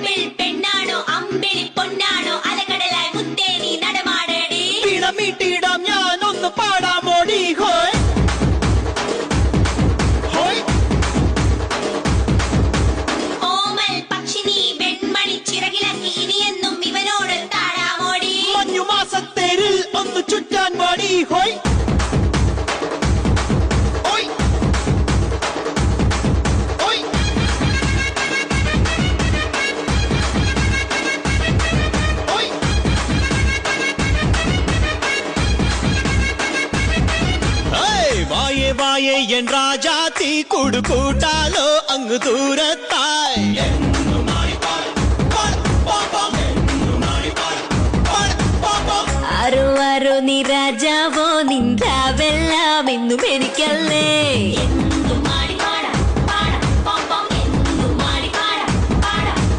apple പെണ്ണാണോ അമ്പിളി പൊന്നാണോ അലകടലായി മുത്തേ നീ നടമാടേടി പിണമീട്ടിടാം ഞാൻ ഒന്ന് പാടാമോടി ഹോയ് ഹോയ് ഓമൽ പക്ഷി നീ വെൺമണി ചിറകിലാക്കി ഇനിയെന്നും ഇവനോട് താടാമോടി മഞ്ഞുമാസത്തേരിൽ ഒന്ന് ചുറ്റാൻ പാടി ഹോയ് വായേ എൻ രാജാത്തി കൂടുകൂട്ടാലോ അങ്ങ് ദൂരത്തായി